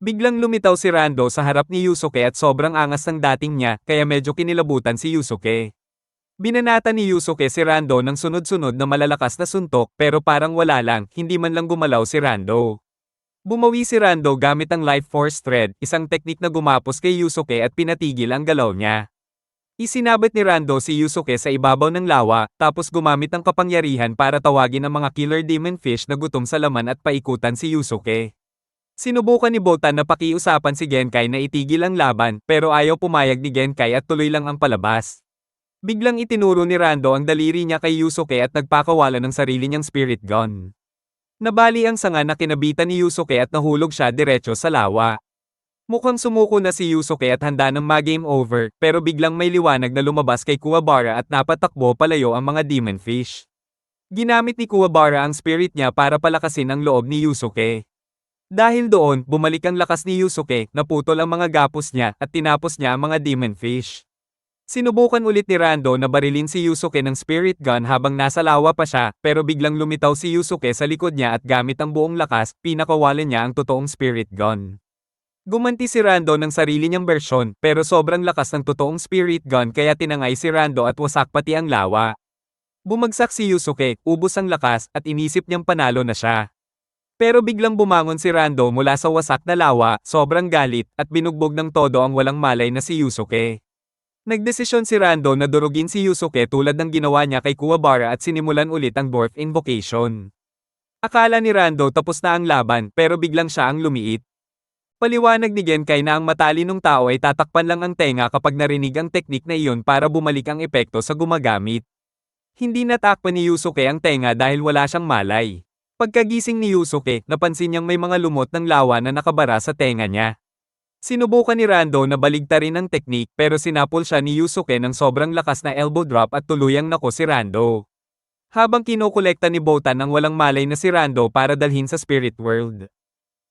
Biglang lumitaw si Rando sa harap ni Yusuke at sobrang angas ng dating niya, kaya medyo kinilabutan si Yusuke. Binanata ni Yusuke si Rando ng sunod-sunod na malalakas na suntok, pero parang wala lang, hindi man lang gumalaw si Rando. Bumawi si Rando gamit ang Life Force Thread, isang teknik na gumapos kay Yusuke at pinatigil ang galaw niya. Isinabit ni Rando si Yusuke sa ibabaw ng lawa, tapos gumamit ng kapangyarihan para tawagin ang mga killer demon fish na gutom sa laman at paikutan si Yusuke. Sinubukan ni Botan na pakiusapan si Genkai na itigil ang laban, pero ayaw pumayag ni Genkai at tuloy lang ang palabas. Biglang itinuro ni Rando ang daliri niya kay Yusuke at nagpakawala ng sarili niyang spirit gun. Nabali ang sanga na kinabitan ni Yusuke at nahulog siya diretso sa lawa. Mukhang sumuko na si Yusuke at handa ng ma-game over, pero biglang may liwanag na lumabas kay Kuwabara at napatakbo palayo ang mga demon fish. Ginamit ni Kuwabara ang spirit niya para palakasin ang loob ni Yusuke. Dahil doon, bumalik ang lakas ni Yusuke, naputol ang mga gapos niya, at tinapos niya ang mga demon fish. Sinubukan ulit ni Rando na barilin si Yusuke ng spirit gun habang nasa lawa pa siya, pero biglang lumitaw si Yusuke sa likod niya at gamit ang buong lakas, pinakawalan niya ang totoong spirit gun. Gumanti si Rando ng sarili niyang bersyon, pero sobrang lakas ng totoong spirit gun kaya tinangay si Rando at wasak pati ang lawa. Bumagsak si Yusuke, ubos ang lakas, at inisip niyang panalo na siya. Pero biglang bumangon si Rando mula sa wasak na lawa, sobrang galit, at binugbog ng todo ang walang malay na si Yusuke. Nagdesisyon si Rando na durugin si Yusuke tulad ng ginawa niya kay Kuwabara at sinimulan ulit ang Dwarf Invocation. Akala ni Rando tapos na ang laban, pero biglang siya ang lumiit. Paliwanag ni Genkai na ang matalinong tao ay tatakpan lang ang tenga kapag narinig ang teknik na iyon para bumalik ang epekto sa gumagamit. Hindi natakpan ni Yusuke ang tenga dahil wala siyang malay. Pagkagising ni Yusuke, napansin niyang may mga lumot ng lawa na nakabara sa tenga niya. Sinubukan ni Rando na baligtarin ang teknik pero sinapol siya ni Yusuke ng sobrang lakas na elbow drop at tuluyang nako si Rando. Habang kinokolekta ni Botan ang walang malay na si Rando para dalhin sa spirit world.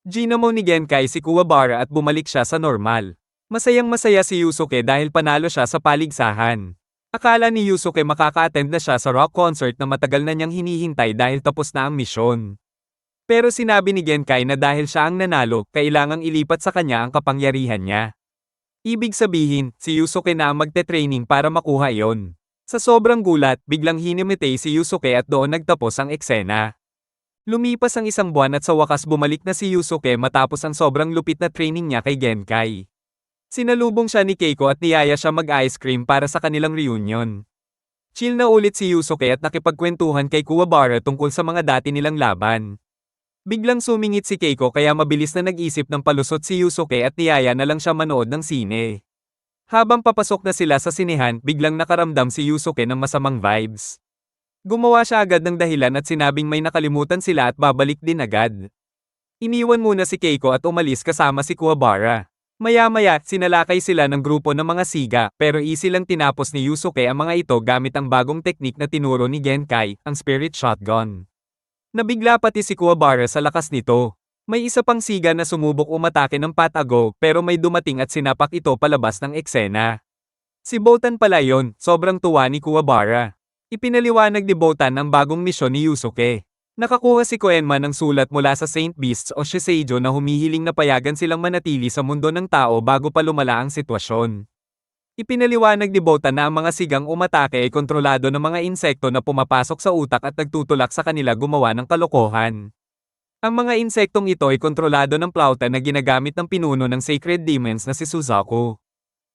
Ginamo ni Genkai si Kuwabara at bumalik siya sa normal. Masayang masaya si Yusuke dahil panalo siya sa paligsahan. Akala ni Yusuke makaka-attend na siya sa rock concert na matagal na niyang hinihintay dahil tapos na ang misyon. Pero sinabi ni Genkai na dahil siya ang nanalo, kailangang ilipat sa kanya ang kapangyarihan niya. Ibig sabihin, si Yusuke na ang magte-training para makuha iyon. Sa sobrang gulat, biglang hinimitay si Yusuke at doon nagtapos ang eksena. Lumipas ang isang buwan at sa wakas bumalik na si Yusuke matapos ang sobrang lupit na training niya kay Genkai. Sinalubong siya ni Keiko at niyaya siya mag-ice cream para sa kanilang reunion. Chill na ulit si Yusuke at nakipagkwentuhan kay Kuwabara tungkol sa mga dati nilang laban. Biglang sumingit si Keiko kaya mabilis na nag-isip ng palusot si Yusuke at niyaya na lang siya manood ng sine. Habang papasok na sila sa sinehan, biglang nakaramdam si Yusuke ng masamang vibes. Gumawa siya agad ng dahilan at sinabing may nakalimutan sila at babalik din agad. Iniwan muna si Keiko at umalis kasama si Kuwabara. Maya-maya, sinalakay sila ng grupo ng mga siga, pero easy lang tinapos ni Yusuke ang mga ito gamit ang bagong teknik na tinuro ni Genkai, ang Spirit Shotgun. Nabigla pati si Kuwabara sa lakas nito. May isa pang siga na sumubok umatake ng patago, pero may dumating at sinapak ito palabas ng eksena. Si Botan pala yon, sobrang tuwa ni Kuwabara. Ipinaliwanag ni Botan ang bagong misyon ni Yusuke. Nakakuha si Koenma ng sulat mula sa Saint Beasts o Shiseijo na humihiling na payagan silang manatili sa mundo ng tao bago pa lumala ang sitwasyon. Ipinaliwanag ni Botan na ang mga sigang umatake ay kontrolado ng mga insekto na pumapasok sa utak at nagtutulak sa kanila gumawa ng kalokohan. Ang mga insektong ito ay kontrolado ng plauta na ginagamit ng pinuno ng Sacred Demons na si Suzaku.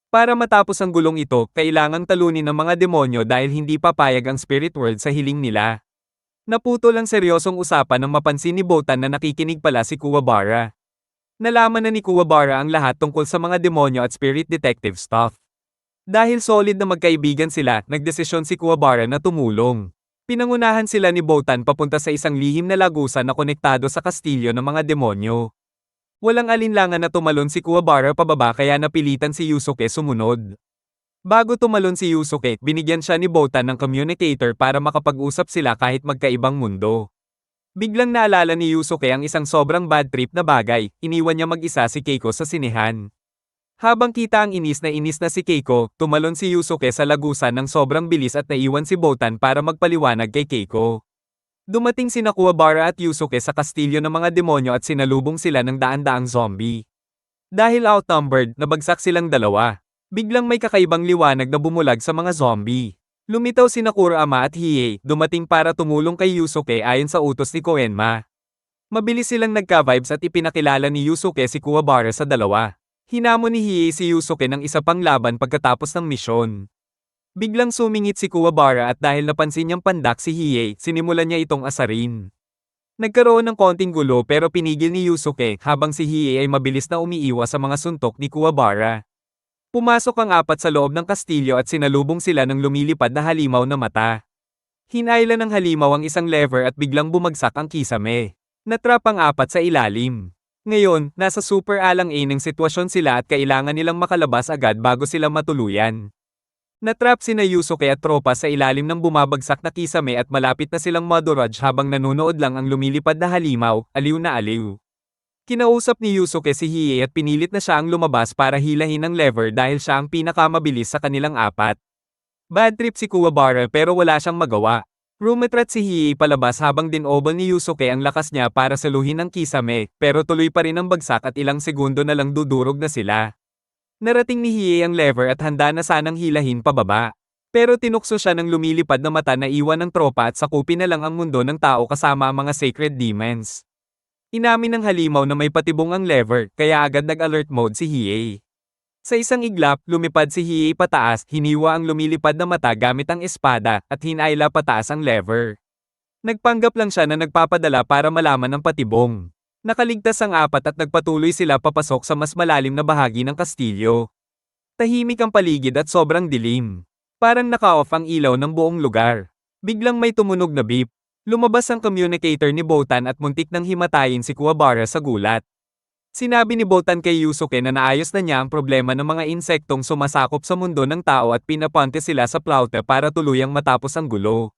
Para matapos ang gulong ito, kailangang talunin ng mga demonyo dahil hindi papayag ang spirit world sa hiling nila. Naputol ang seryosong usapan nang mapansin ni Botan na nakikinig pala si Kuwabara. Nalaman na ni Kuwabara ang lahat tungkol sa mga demonyo at spirit detective stuff. Dahil solid na magkaibigan sila, nagdesisyon si Kuwabara na tumulong. Pinangunahan sila ni Botan papunta sa isang lihim na lagusan na konektado sa kastilyo ng mga demonyo. Walang alinlangan na tumalon si Kuwabara pababa kaya napilitan si Yusuke sumunod. Bago tumalon si Yusuke, binigyan siya ni Botan ng communicator para makapag-usap sila kahit magkaibang mundo. Biglang naalala ni Yusuke ang isang sobrang bad trip na bagay, iniwan niya mag-isa si Keiko sa sinehan. Habang kita ang inis na si Keiko, tumalon si Yusuke sa lagusan ng sobrang bilis at naiwan si Botan para magpaliwanag kay Keiko. Dumating sina Kuwabara at Yusuke sa kastilyo ng mga demonyo at sinalubong sila ng daan-daang zombie. Dahil outnumbered, nabagsak silang dalawa. Biglang may kakaibang liwanag na bumulag sa mga zombie. Lumitaw sina Kurama at Hiei, dumating para tumulong kay Yusuke ayon sa utos ni Koenma. Mabilis silang nagka-vibes at ipinakilala ni Yusuke si Kuwabara sa dalawa. Hinamon ni Hiei si Yusuke ng isa pang laban pagkatapos ng misyon. Biglang sumingit si Kuwabara at dahil napansin niyang pandak si Hiei, sinimulan niya itong asarin. Nagkaroon ng konting gulo pero pinigil ni Yusuke habang si Hiei ay mabilis na umiiwas sa mga suntok ni Kuwabara. Pumasok ang apat sa loob ng kastilyo at sinalubong sila ng lumilipad na halimaw na mata. Hinailan ng halimaw ang isang lever at biglang bumagsak ang kisame. Natrap ang apat sa ilalim. Ngayon, nasa super alang-inang sitwasyon sila at kailangan nilang makalabas agad bago sila matuluyan. Natrap sina Yusuke at tropa sa ilalim ng bumabagsak na kisame at malapit na silang madurage habang nanunood lang ang lumilipad na halimaw, aliw na aliw. Kinausap ni Yusuke si Hiei at pinilit na siya ang lumabas para hilahin ang lever dahil siya ang pinakamabilis sa kanilang apat. Bad trip si Kuwabara pero wala siyang magawa. Rumetrat si Hiei palabas habang dinobol ni Yusuke ang lakas niya para saluhin ang kisame, pero tuloy pa rin ang bagsak at ilang segundo na lang dudurog na sila. Narating ni Hiei ang lever at handa na sanang hilahin pababa. Pero tinukso siya ng lumilipad na mata na iwan ng tropa at sakupin na lang ang mundo ng tao kasama ang mga sacred demons. Inamin ng halimaw na may patibong ang lever, kaya agad nag-alert mode si Hiei. Sa isang iglap, lumipad si Hiei pataas, hiniwa ang lumilipad na mata gamit ang espada, at hinayla pataas ang lever. Nagpanggap lang siya na nagpapadala para malaman ng patibong. Nakaligtas ang apat at nagpatuloy sila papasok sa mas malalim na bahagi ng kastilyo. Tahimik ang paligid at sobrang dilim. Parang naka-off ang ilaw ng buong lugar. Biglang may tumunog na beep. Lumabas ang communicator ni Botan at muntik nang himatayin si Kuwabara sa gulat. Sinabi ni Botan kay Yusuke na naayos na niya ang problema ng mga insektong sumasakop sa mundo ng tao at pinapunte sila sa plaute para tuluyang matapos ang gulo.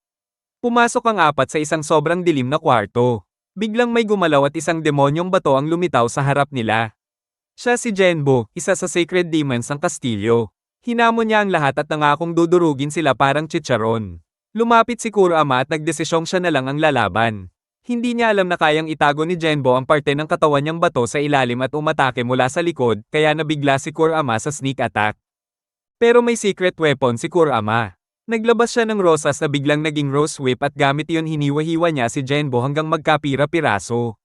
Pumasok ang apat sa isang sobrang dilim na kwarto. Biglang may gumalaw at isang demonyong bato ang lumitaw sa harap nila. Siya si Genbo, isa sa sacred demons ng kastilyo. Hinamon niya ang lahat at nangakong dudurugin sila parang chicharon. Lumapit si Kurama at nagdesisyong siya na lang ang lalaban. Hindi niya alam na kayang itago ni Genbo ang parte ng katawan niyang bato sa ilalim at umatake mula sa likod, kaya nabigla si Kurama sa sneak attack. Pero may secret weapon si Kurama. Naglabas siya ng rosas na biglang naging rose whip at gamit iyon hiniwa-hiwa niya si Genbo hanggang magkapira-piraso.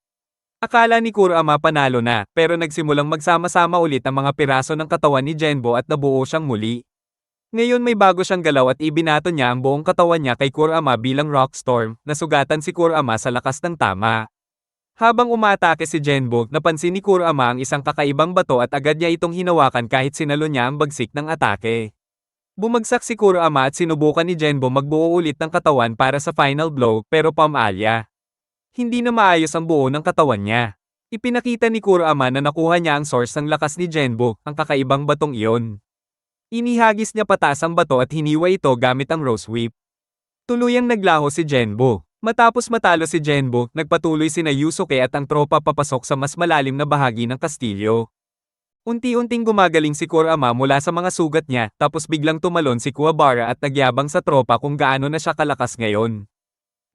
Akala ni Kurama panalo na, pero nagsimulang magsama-sama ulit ang mga piraso ng katawan ni Genbo at nabuo siyang muli. Ngayon may bago siyang galaw at ibinato niya ang buong katawan niya kay Kurama bilang Rockstorm, nasugatan si Kurama sa lakas ng tama. Habang umaatake si Genbo, napansin ni Kurama ang isang kakaibang bato at agad niya itong hinawakan kahit sinalo niya ang bagsik ng atake. Bumagsak si Kurama at sinubukan ni Genbo magbuo ulit ng katawan para sa final blow pero pamaalya. Hindi na maayos ang buo ng katawan niya. Ipinakita ni Kurama na nakuha niya ang source ng lakas ni Genbo, ang kakaibang batong iyon. Inihagis niya pataas ang bato at hiniwa ito gamit ang rose whip. Tuluyang naglaho si Genbo. Matapos matalo si Genbo, nagpatuloy sina Yusuke at ang tropa papasok sa mas malalim na bahagi ng kastilyo. Unti-unting gumagaling si Kurama mula sa mga sugat niya, tapos biglang tumalon si Kuwabara at nagyabang sa tropa kung gaano na siya kalakas ngayon.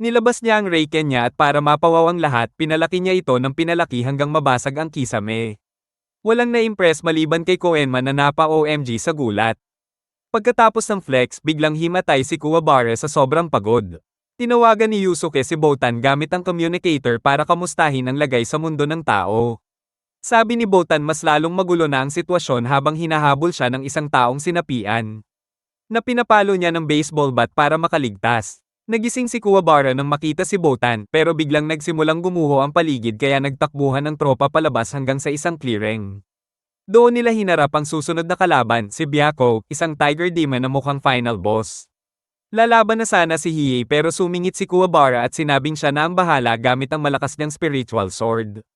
Nilabas niya ang Reiken niya at para mapawaw ang lahat, pinalaki niya ito ng pinalaki hanggang mabasag ang kisame. Walang na-impress maliban kay Koenma na napa-OMG sa gulat. Pagkatapos ng flex, biglang himatay si Kuwabara sa sobrang pagod. Tinawagan ni Yusuke si Botan gamit ang communicator para kamustahin ang lagay sa mundo ng tao. Sabi ni Botan mas lalong magulo na ang sitwasyon habang hinahabol siya ng isang taong sinapian. Na pinapalo niya ng baseball bat para makaligtas. Nagising si Kuwabara nang makita si Botan pero biglang nagsimulang gumuho ang paligid kaya nagtakbuhan ng tropa palabas hanggang sa isang clearing. Doon nila hinarap ang susunod na kalaban, si Byakko, isang tiger demon na mukhang final boss. Lalaban na sana si Hiei pero sumingit si Kuwabara at sinabing siya na ang bahala gamit ang malakas niyang spiritual sword.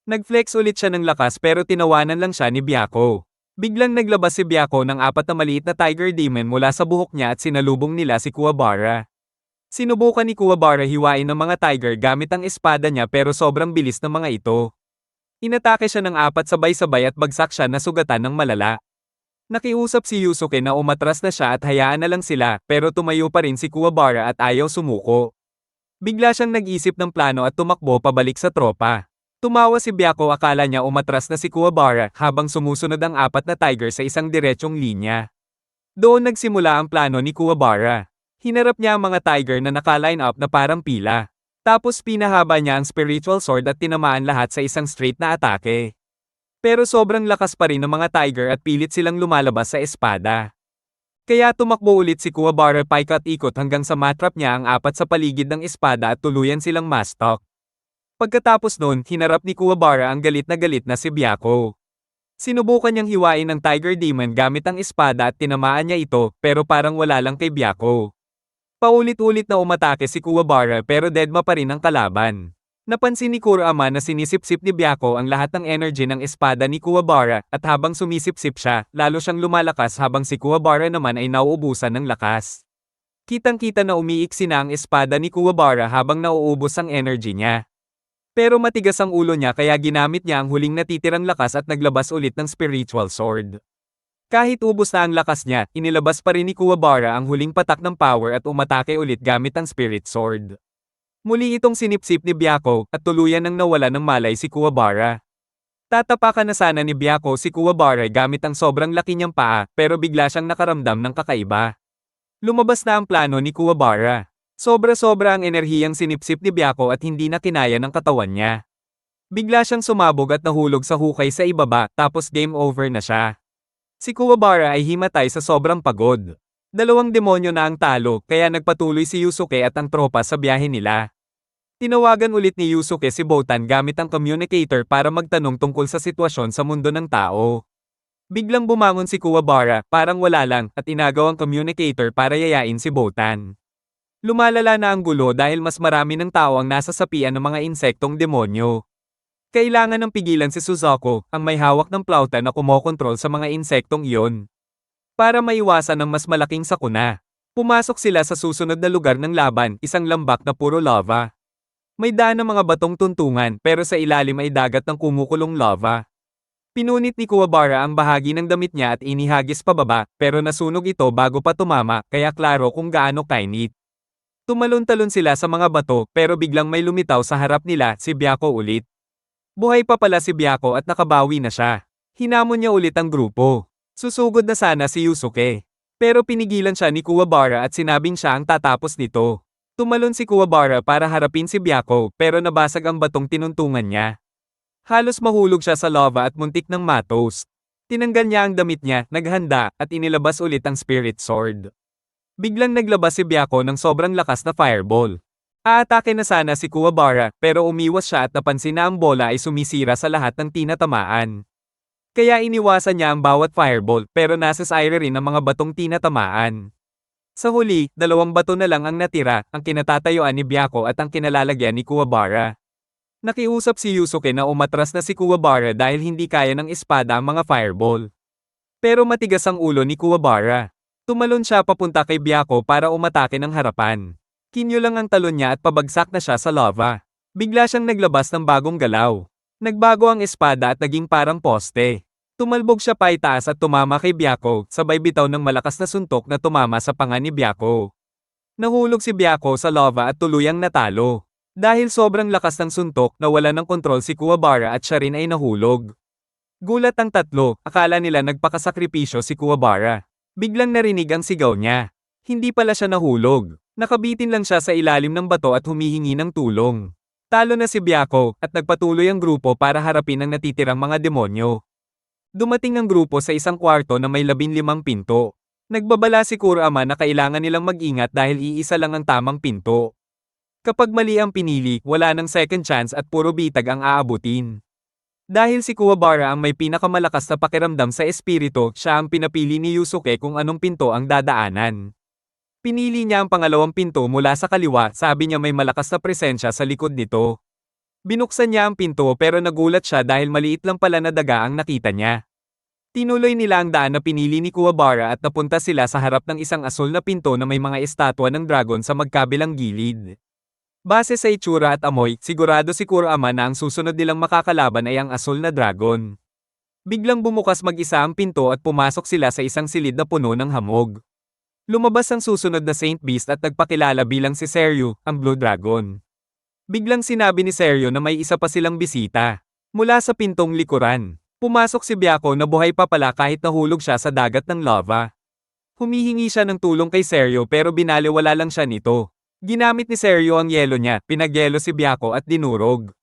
Nagflex ulit siya ng lakas pero tinawanan lang siya ni Byakko. Biglang naglabas si Byakko ng apat na maliit na tiger demon mula sa buhok niya at sinalubong nila si Kuwabara. Sinubukan ni Kuwabara hiwain ng mga tiger gamit ang espada niya pero sobrang bilis ng mga ito. Inatake siya ng apat sabay-sabay at bagsak siya na sugatan ng malala. Nakiusap si Yusuke na umatras na siya at hayaan na lang sila pero tumayo pa rin si Kuwabara at ayaw sumuko. Bigla siyang nag-isip ng plano at tumakbo pabalik sa tropa. Tumawa si Byako, akala niya umatras na si Kuwabara habang sumusunod ang apat na tiger sa isang diretsong linya. Doon nagsimula ang plano ni Kuwabara. Hinarap niya ang mga tiger na naka-line up na parang pila. Tapos pinahaba niya ang spiritual sword at tinamaan lahat sa isang straight na atake. Pero sobrang lakas pa rin ng mga tiger at pilit silang lumalabas sa espada. Kaya tumakbo ulit si Kuwabara paikot-ikot hanggang sa matrap niya ang apat sa paligid ng espada at tuluyan silang mastok. Pagkatapos nun, hinarap ni Kuwabara ang galit na si Byako. Sinubukan niyang hiwain ng Tiger Demon gamit ang espada at tinamaan niya ito, pero parang wala lang kay Byako. Paulit-ulit na umatake si Kuwabara pero deadma pa rin ang kalaban. Napansin ni Kurama na sinisip-sip ni Byako ang lahat ng energy ng espada ni Kuwabara at habang sumisip-sip siya, lalo siyang lumalakas habang si Kuwabara naman ay nauubusan ng lakas. Kitang-kita na umiiksi na ang espada ni Kuwabara habang nauubos ang energy niya. Pero matigas ang ulo niya kaya ginamit niya ang huling natitirang lakas at naglabas ulit ng spiritual sword. Kahit ubos na ang lakas niya, inilabas pa rin ni Kuwabara ang huling patak ng power at umatake ulit gamit ang spirit sword. Muli itong sinipsip ni Byako at tuluyan nang nawala ng malay si Kuwabara. Tatapakan na sana ni Byako si Kuwabara gamit ang sobrang laki niyang paa pero bigla siyang nakaramdam ng kakaiba. Lumabas na ang plano ni Kuwabara. Sobra-sobra ang enerhiyang sinipsip ni Byako at hindi na kinaya ng katawan niya. Bigla siyang sumabog at nahulog sa hukay sa ibaba tapos game over na siya. Si Kuwabara ay himatay sa sobrang pagod. Dalawang demonyo na ang talo kaya nagpatuloy si Yusuke at ang tropa sa biyahe nila. Tinawagan ulit ni Yusuke si Botan gamit ang communicator para magtanong tungkol sa sitwasyon sa mundo ng tao. Biglang bumangon si Kuwabara, parang wala lang, at inagaw ang communicator para yayain si Botan. Lumalala na ang gulo dahil mas marami ng tao ang nasa sapian ng mga insektong demonyo. Kailangan ng pigilan si Suzuko, ang may hawak ng plauta na kumokontrol sa mga insektong iyon. Para maiwasan ng mas malaking sakuna, pumasok sila sa susunod na lugar ng laban, isang lambak na puro lava. May daan ng mga batong tuntungan pero sa ilalim ay dagat ng kumukulong lava. Pinunit ni Kuwabara ang bahagi ng damit niya at inihagis pababa pero nasunog ito bago pa tumama kaya klaro kung gaano kainit. Tumalon-talon sila sa mga bato pero biglang may lumitaw sa harap nila, si Byako ulit. Buhay pa pala si Byako at nakabawi na siya. Hinamon niya ulit ang grupo. Susugod na sana si Yusuke. Pero pinigilan siya ni Kuwabara at sinabing siya ang tatapos nito. Tumalon si Kuwabara para harapin si Byako pero nabasag ang batong tinuntungan niya. Halos mahulog siya sa lava at muntik ng matos. Tinanggal niya ang damit niya, naghanda, at inilabas ulit ang spirit sword. Biglang naglabas si Byako ng sobrang lakas na fireball. Aatake na sana si Kuwabara pero umiwas siya at napansin na ang bola ay sumisira sa lahat ng tinatamaan. Kaya iniwasan niya ang bawat fireball pero nasa sire rin ang mga batong tinatamaan. Sa huli, 2 bato na lang ang natira, ang kinatatayuan ni Byako at ang kinalalagyan ni Kuwabara. Nakiusap si Yusuke na umatras na si Kuwabara dahil hindi kaya ng espada ang mga fireball. Pero matigas ang ulo ni Kuwabara. Tumalon siya papunta kay Byako para umatake ng harapan. Kinyo lang ang talon niya at pabagsak na siya sa lava. Bigla siyang naglabas ng bagong galaw. Nagbago ang espada at naging parang poste. Tumalbog siya paitaas at tumama kay Byako, sabay bitaw ng malakas na suntok na tumama sa panga ni Byako. Nahulog si Byako sa lava at tuluyang natalo. Dahil sobrang lakas ng suntok, nawala ng kontrol si Kuwabara at siya rin ay nahulog. Gulat ang tatlo, akala nila nagpakasakripisyo si Kuwabara. Biglang narinig ang sigaw niya. Hindi pala siya nahulog. Nakabitin lang siya sa ilalim ng bato at humihingi ng tulong. Talo na si Byako at nagpatuloy ang grupo para harapin ang natitirang mga demonyo. Dumating ang grupo sa isang kwarto na may 15 pinto. Nagbabala si Kurama na kailangan nilang mag-ingat dahil iisa lang ang tamang pinto. Kapag mali ang pinili, wala nang second chance at puro bitag ang aabutin. Dahil si Kuwabara ang may pinakamalakas na pakiramdam sa espiritu, siya ang pinapili ni Yusuke kung anong pinto ang dadaanan. Pinili niya ang pangalawang pinto mula sa kaliwa, sabi niya may malakas na presensya sa likod nito. Binuksan niya ang pinto pero nagulat siya dahil maliit lang pala na daga ang nakita niya. Tinuloy nila ang daan na pinili ni Kuwabara at napunta sila sa harap ng isang asul na pinto na may mga estatwa ng dragon sa magkabilang gilid. Base sa itsura at amoy, sigurado si Kurama na ang susunod nilang makakalaban ay ang asul na dragon. Biglang bumukas mag-isa ang pinto at pumasok sila sa isang silid na puno ng hamog. Lumabas ang susunod na Saint Beast at nagpakilala bilang si Seryu, ang Blue Dragon. Biglang sinabi ni Seryo na may isa pa silang bisita. Mula sa pintong likuran. Pumasok si Byako na buhay pa pala kahit nahulog siya sa dagat ng lava. Humihingi siya ng tulong kay Seryo pero binaliwala lang siya nito. Ginamit ni Seryo ang yelo niya, pinagyelo si Byako at dinurog.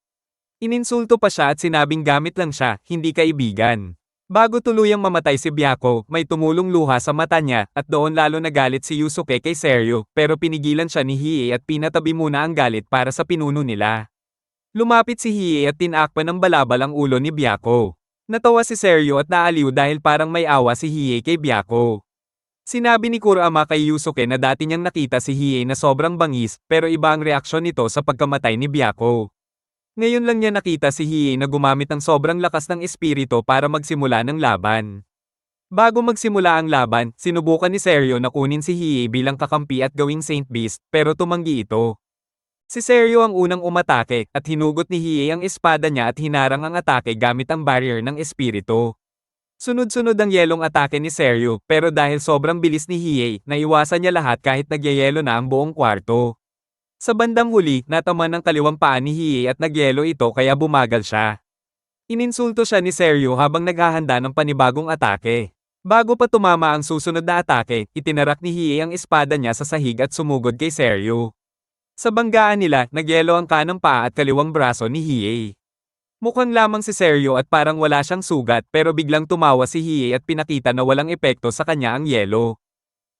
Ininsulto pa siya at sinabing gamit lang siya, hindi kaibigan. Bago tuluyang mamatay si Byako, may tumulong luha sa mata niya at doon lalo nagalit si Yusuke kay Seryo pero pinigilan siya ni Hiei at pinatabi muna ang galit para sa pinuno nila. Lumapit si Hiei at tinakpan ng balabal ang ulo ni Byako. Natawa si Seryo at naaliw dahil parang may awa si Hiei kay Byako. Sinabi ni Kurama kay Yusuke na dati niyang nakita si Hiei na sobrang bangis pero iba ang reaksyon nito sa pagkamatay ni Byako. Ngayon lang niya nakita si Hiei na gumamit ng sobrang lakas ng espiritu para magsimula ng laban. Bago magsimula ang laban, sinubukan ni Seryo na kunin si Hiei bilang kakampi at gawing Saint Beast pero tumanggi ito. Si Seryo ang unang umatake at hinugot ni Hiei ang espada niya at hinarang ang atake gamit ang barrier ng espiritu. Sunod-sunod ang yelong atake ni Seryo pero dahil sobrang bilis ni Hiei, naiwasan niya lahat kahit nagyayelo na ang buong kwarto. Sa bandang huli, nataman ng kaliwang paa ni Hiei at nagyelo ito kaya bumagal siya. Ininsulto siya ni Seryo habang naghahanda ng panibagong atake. Bago pa tumama ang susunod na atake, itinarak ni Hiei ang espada niya sa sahig at sumugod kay Seryo. Sa banggaan nila, nagyelo ang kanang paa at kaliwang braso ni Hiei. Mukhang lamang si Seryo at parang wala siyang sugat pero biglang tumawa si Hiei at pinakita na walang epekto sa kanya ang yelo.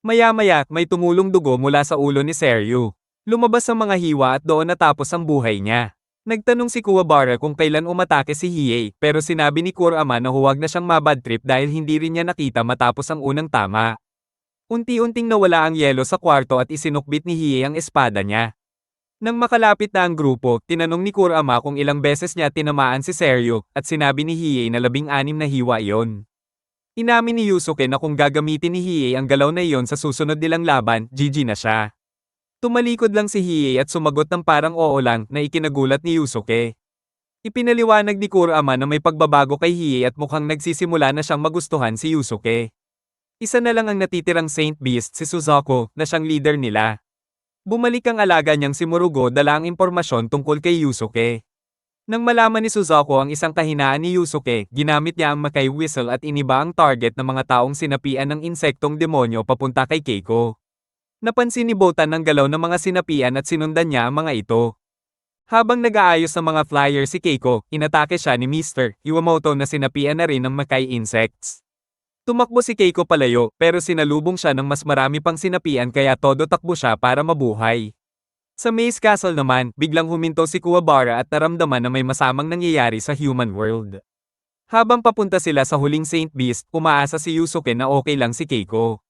Maya-maya, may tumulong dugo mula sa ulo ni Seryo. Lumabas ang mga hiwa at doon natapos ang buhay niya. Nagtanong si Kuwabara kung kailan umatake si Hiei pero sinabi ni Kurama na huwag na siyang mabad trip dahil hindi rin niya nakita matapos ang unang tama. Unti-unting nawala ang yelo sa kwarto at isinukbit ni Hiei ang espada niya. Nang makalapit na ang grupo, tinanong ni Kurama kung ilang beses niya tinamaan si Seryo, at sinabi ni Hiei na 16 na hiwa iyon. Inamin ni Yusuke na kung gagamitin ni Hiei ang galaw na iyon sa susunod nilang laban, GG na siya. Tumalikod lang si Hiei at sumagot ng parang oo lang na ikinagulat ni Yusuke. Ipinaliwanag ni Kurama na may pagbabago kay Hiei at mukhang nagsisimula na siyang magustuhan si Yusuke. Isa na lang ang natitirang Saint Beast si Suzuko na siyang leader nila. Bumalik ang alaga niyang si Murugo dala ang impormasyon tungkol kay Yusuke. Nang malaman ni Suzuko ang isang kahinaan ni Yusuke, ginamit niya ang Makai Whistle at iniba ang target ng mga taong sinapian ng insektong demonyo papunta kay Keiko. Napansin ni Botan ang galaw ng mga sinapian at sinundan niya ang mga ito. Habang nag-aayos ng mga flyer si Keiko, inatake siya ni Mr. Iwamoto na sinapian na rin ng Makai insects. Tumakbo si Keiko palayo pero sinalubong siya ng mas marami pang sinapian kaya todo takbo siya para mabuhay. Sa Maze Castle naman, biglang huminto si Kuwabara at naramdaman na may masamang nangyayari sa human world. Habang papunta sila sa huling Saint Beast, umaasa si Yusuke na okay lang si Keiko.